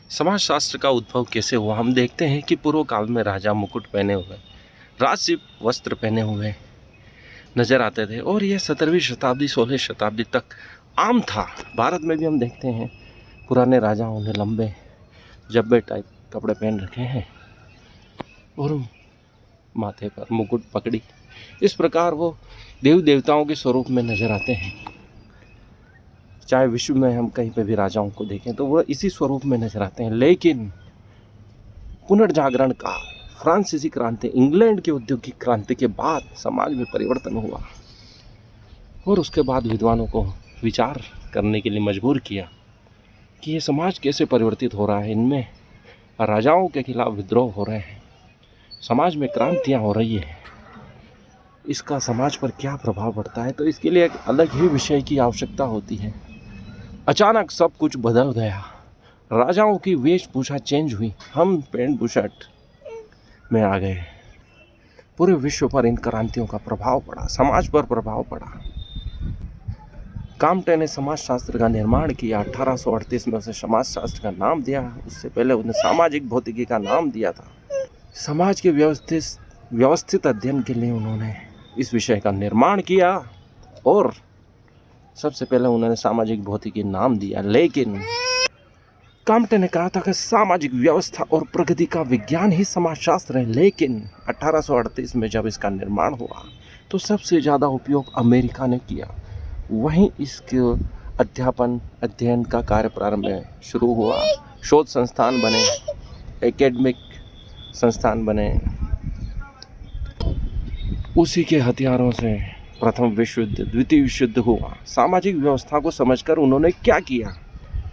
समाजशास्त्र का उद्भव कैसे हुआ? हम देखते हैं कि पूर्व काल में राजा मुकुट पहने हुए, राजसी वस्त्र पहने हुए नजर आते थे और यह 17वीं शताब्दी 16वीं शताब्दी तक आम था। भारत में भी हम देखते हैं पुराने राजाओं ने लंबे जब्बे टाइप कपड़े पहन रखे हैं और माथे पर मुकुट पकड़ी। इस प्रकार वो देवी देवताओं के स्वरूप में नजर आते हैं। चाहे विश्व में हम कहीं पे भी राजाओं को देखें तो वह इसी स्वरूप में नजर आते हैं। लेकिन पुनर्जागरण का फ्रांसीसी क्रांति, इंग्लैंड की औद्योगिक क्रांति के बाद समाज में परिवर्तन हुआ और उसके बाद विद्वानों को विचार करने के लिए मजबूर किया कि ये समाज कैसे परिवर्तित हो रहा है। इनमें राजाओं के खिलाफ विद्रोह हो रहे हैं, समाज में क्रांतियाँ हो रही है, इसका समाज पर क्या प्रभाव पड़ता है। तो इसके लिए एक अलग ही विषय की आवश्यकता होती है। अचानक सब कुछ बदल गया, राजाओं की वेशभूषा चेंज हुई, हम पैंट बुशर्ट में आ गए। पूरे विश्व पर इन क्रांतियों का प्रभाव पड़ा, समाज पर प्रभाव पड़ा। काम्टे ने समाजशास्त्र का निर्माण किया। 1838 में उसे समाजशास्त्र का नाम दिया। उससे पहले उसने सामाजिक भौतिकी का नाम दिया था। समाज के व्यवस्थित अध्ययन के लिए उन्होंने इस विषय का निर्माण किया और सबसे पहले उन्होंने सामाजिक भौतिकी नाम दिया। लेकिन काम्टे ने कहा था कि सामाजिक व्यवस्था और प्रगति का विज्ञान ही समाजशास्त्र है। लेकिन 1838 में जब इसका निर्माण हुआ तो सबसे ज़्यादा उपयोग अमेरिका ने किया। वहीं इसके अध्ययन का कार्य प्रारंभ में शुरू हुआ। शोध संस्थान बने, एकेडमिक संस्थान बने। उसी के हथियारों से प्रथम विश्व युद्ध, द्वितीय विश्व युद्ध हुआ। सामाजिक व्यवस्था को समझकर उन्होंने क्या किया?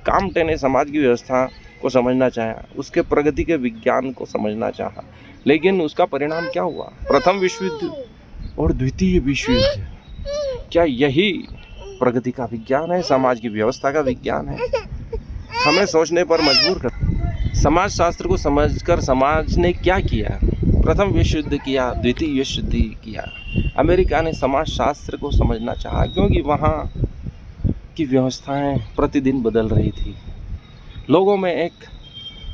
काम्टे ने समाज की व्यवस्था को समझना चाहा, उसके प्रगति के विज्ञान को समझना चाहा, लेकिन उसका परिणाम क्या हुआ? प्रथम विश्व युद्ध और द्वितीय विश्व युद्ध। क्या यही प्रगति का विज्ञान है, समाज की व्यवस्था का विज्ञान है? हमें सोचने पर मजबूर कर। समाजशास्त्र को समझकर समाज ने क्या किया? प्रथम विश्व युद्ध किया, द्वितीय विश्व युद्ध किया। अमेरिका ने समाजशास्त्र को समझना चाहा क्योंकि वहाँ की व्यवस्थाएं प्रतिदिन बदल रही थी। लोगों में एक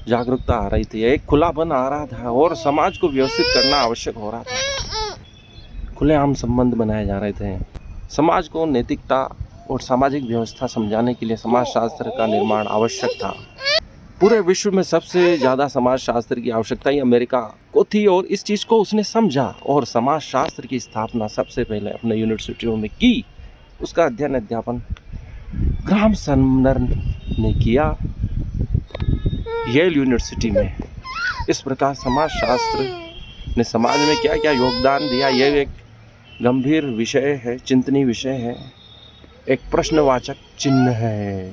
जागरूकता आ रही थी, एक खुलापन आ रहा था और समाज को व्यवस्थित करना आवश्यक हो रहा था। खुलेआम संबंध बनाए जा रहे थे। समाज को नैतिकता और सामाजिक व्यवस्था समझाने के लिए समाजशास्त्र का निर्माण आवश्यक था। पूरे विश्व में सबसे ज़्यादा समाजशास्त्र की आवश्यकता ही अमेरिका को थी और इस चीज़ को उसने समझा और समाजशास्त्र की स्थापना सबसे पहले अपने यूनिवर्सिटियों में की। उसका अध्ययन अध्यापन ग्राहम समनर ने किया येल यूनिवर्सिटी में। इस प्रकार समाजशास्त्र ने समाज में क्या क्या योगदान दिया, यह एक गंभीर विषय है, चिंतनीय विषय है, एक प्रश्नवाचक चिन्ह है।